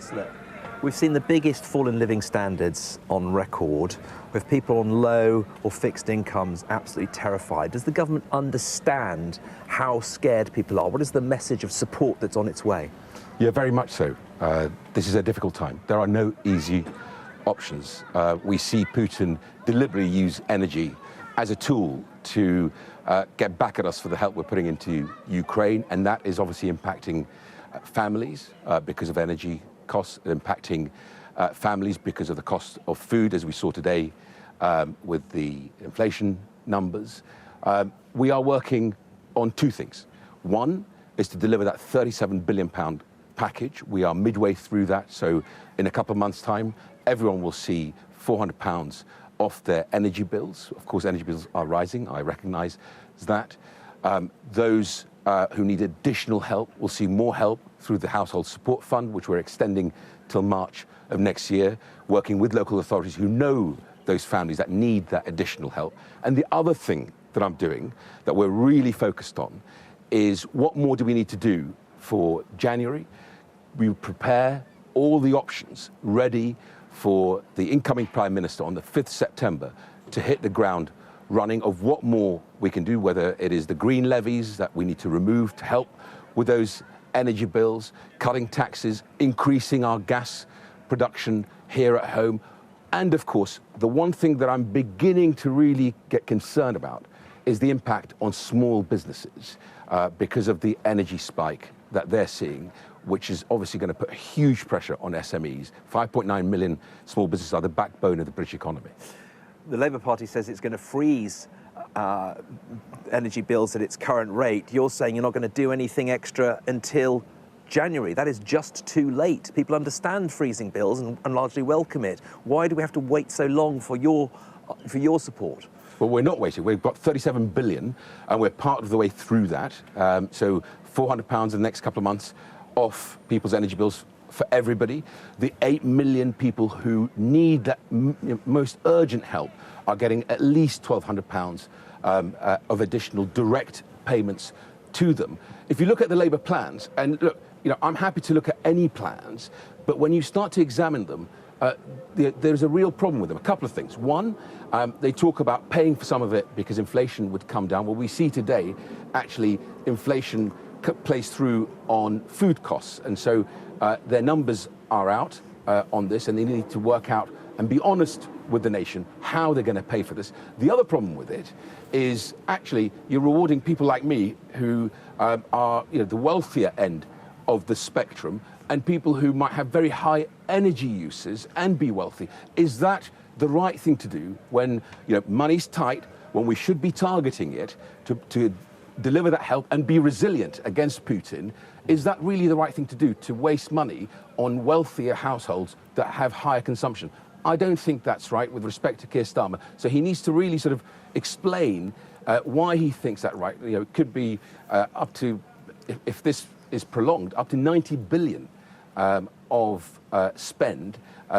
Chancellor, we've seen the biggest fall in living standards on record, with people on low or fixed incomes absolutely terrified. Does the government understand how scared people are? What is the message of support that's on its way? Yeah, very much so. This is a difficult time. There are no easy options. We see Putin deliberately use energy as a tool to get back at us for the help we're putting into Ukraine, and that is obviously impacting families because of energy costs, impacting families because of the cost of food, as we saw today with the inflation numbers. We are working on two things. One is to deliver that £37 billion package. We are midway through that, so in a couple of months' time, everyone will see £400 off their energy bills. Of course, energy bills are rising, I recognise that. Those who need additional help will see more help through the Household Support Fund, which we're extending till March of next year, working with local authorities who know those families that need that additional help. And the other thing that I'm doing that we're really focused on is what more do we need to do for January? We prepare all the options ready for the incoming Prime Minister on the 5th September to hit the ground running of what more we can do, whether it is the green levies that we need to remove to help with those energy bills, cutting taxes, increasing our gas production here at home. And of course, the one thing that I'm beginning to really get concerned about is the impact on small businesses because of the energy spike that they're seeing, which is obviously going to put huge pressure on SMEs. 5.9 million small businesses are the backbone of the British economy. The Labour Party says it's going to freeze energy bills at its current rate. You're saying you're not going to do anything extra until January. That is just too late. People understand freezing bills and largely welcome it. Why do we have to wait so long for your support? Well, we're not waiting. We've got 37 billion and we're part of the way through that. So £400 in the next couple of months off people's energy bills for everybody. The 8 million people who need that most urgent help are getting at least £1,200 of additional direct payments to them. If you look at the Labour plans, and look, I'm happy to look at any plans, but when you start to examine them, there's a real problem with them. A couple of things. One, they talk about paying for some of it because inflation would come down. Well, we see today, actually, inflation plays through on food costs. And so their numbers are out on this, and they need to work out and be honest with the nation how they're going to pay for this. The other problem with it is actually you're rewarding people like me who are the wealthier end of the spectrum, and people who might have very high energy uses and be wealthy. Is that the right thing to do when money's tight, when we should be targeting it to deliver that help and be resilient against Putin? Is that really the right thing to do, to waste money on wealthier households that have higher consumption? I don't think that's right with respect to Keir Starmer. So he needs to really sort of explain why he thinks that right. It could be up to, if this is prolonged, up to 90 billion of spend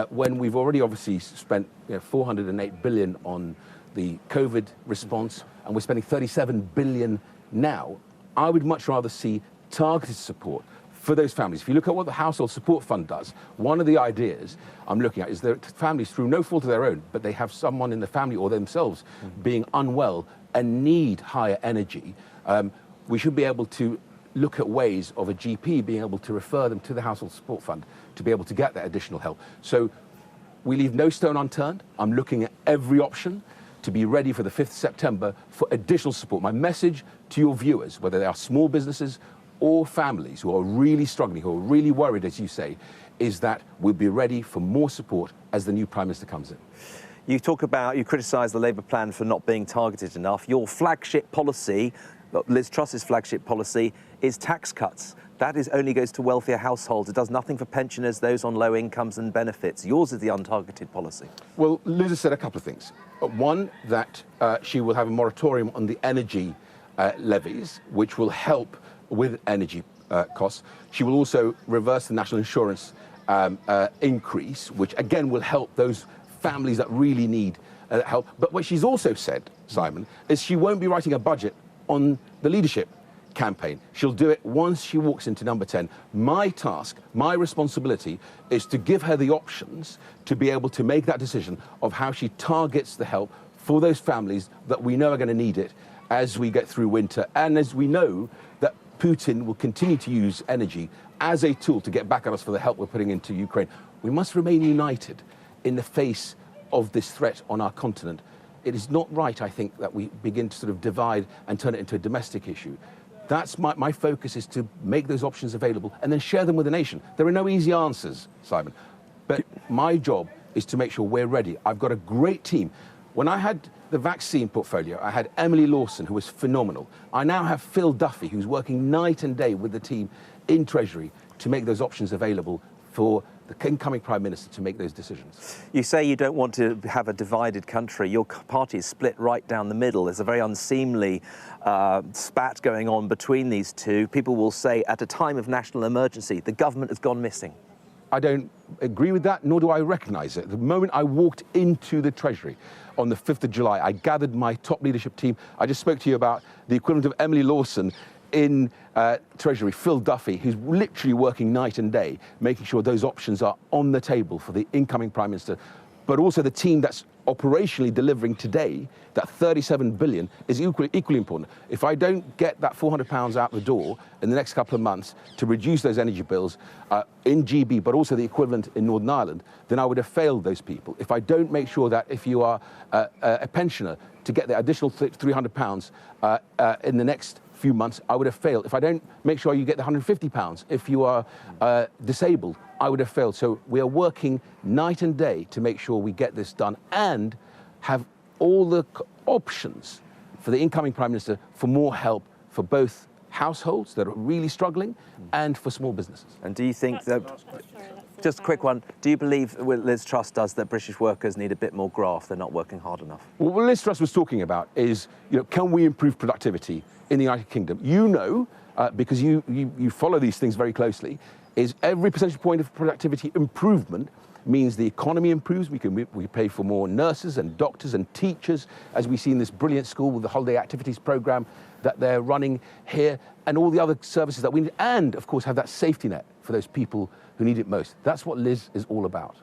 when we've already obviously spent 408 billion on the COVID response, and we're spending 37 billion now. I would much rather see targeted support for those families. If you look at what the Household Support Fund does, one of the ideas I'm looking at is that families, through no fault of their own, but they have someone in the family or themselves being unwell and need higher energy, we should be able to look at ways of a GP being able to refer them to the Household Support Fund to be able to get that additional help. So we leave no stone unturned. I'm looking at every option to be ready for the 5th September for additional support. My message to your viewers, whether they are small businesses or families who are really struggling, who are really worried, as you say, is that we'll be ready for more support as the new Prime Minister comes in. You criticise the Labour plan for not being targeted enough. Your flagship policy, Liz Truss's flagship policy, is tax cuts. That only goes to wealthier households. It does nothing for pensioners, those on low incomes and benefits. Yours is the untargeted policy. Well, Liz has said a couple of things. One, that she will have a moratorium on the energy levies, which will help with energy costs. She will also reverse the national insurance increase, which again will help those families that really need help. But what she's also said, Simon, is she won't be writing a budget on the leadership campaign. She'll do it once she walks into number 10. My task, my responsibility is to give her the options to be able to make that decision of how she targets the help for those families that we know are going to need it as we get through winter, and as we know that Putin will continue to use energy as a tool to get back at us for the help we're putting into Ukraine. We must remain united in the face of this threat on our continent. It is not right, I think, that we begin to sort of divide and turn it into a domestic issue. That's my focus, is to make those options available and then share them with the nation. There are no easy answers, Simon, but my job is to make sure we're ready. I've got a great team. When I had the vaccine portfolio, I had Emily Lawson, who was phenomenal. I now have Phil Duffy, who's working night and day with the team in Treasury to make those options available for the incoming Prime Minister to make those decisions. You say you don't want to have a divided country. Your party is split right down the middle. There's a very unseemly spat going on between these two. People will say, at a time of national emergency, the government has gone missing. I don't agree with that, nor do I recognise it. The moment I walked into the Treasury on the 5th of July, I gathered my top leadership team. I just spoke to you about the equivalent of Emily Lawson in Treasury, Phil Duffy, who's literally working night and day, making sure those options are on the table for the incoming Prime Minister, but also the team that's operationally delivering today. That 37 billion is equally important. If I don't get that £400 out the door in the next couple of months to reduce those energy bills in GB, but also the equivalent in Northern Ireland, then I would have failed those people. If I don't make sure that if you are a pensioner, to get the additional £300 in the next few months, I would have failed. If I don't make sure you get the £150 if you are disabled, I would have failed. So we are working night and day to make sure we get this done and have all the options for the incoming Prime Minister for more help for both households that are really struggling and for small businesses. And do you think that, just a quick one, do you believe Liz Truss does that British workers need a bit more graft? They're not working hard enough? Well, what Liz Truss was talking about is, can we improve productivity in the United Kingdom? Because you follow these things very closely, is every percentage point of productivity improvement means the economy improves. We pay for more nurses and doctors and teachers, as we see in this brilliant school with the holiday activities programme that they're running here, and all the other services that we need, and of course have that safety net for those people who need it most. That's what Liz is all about.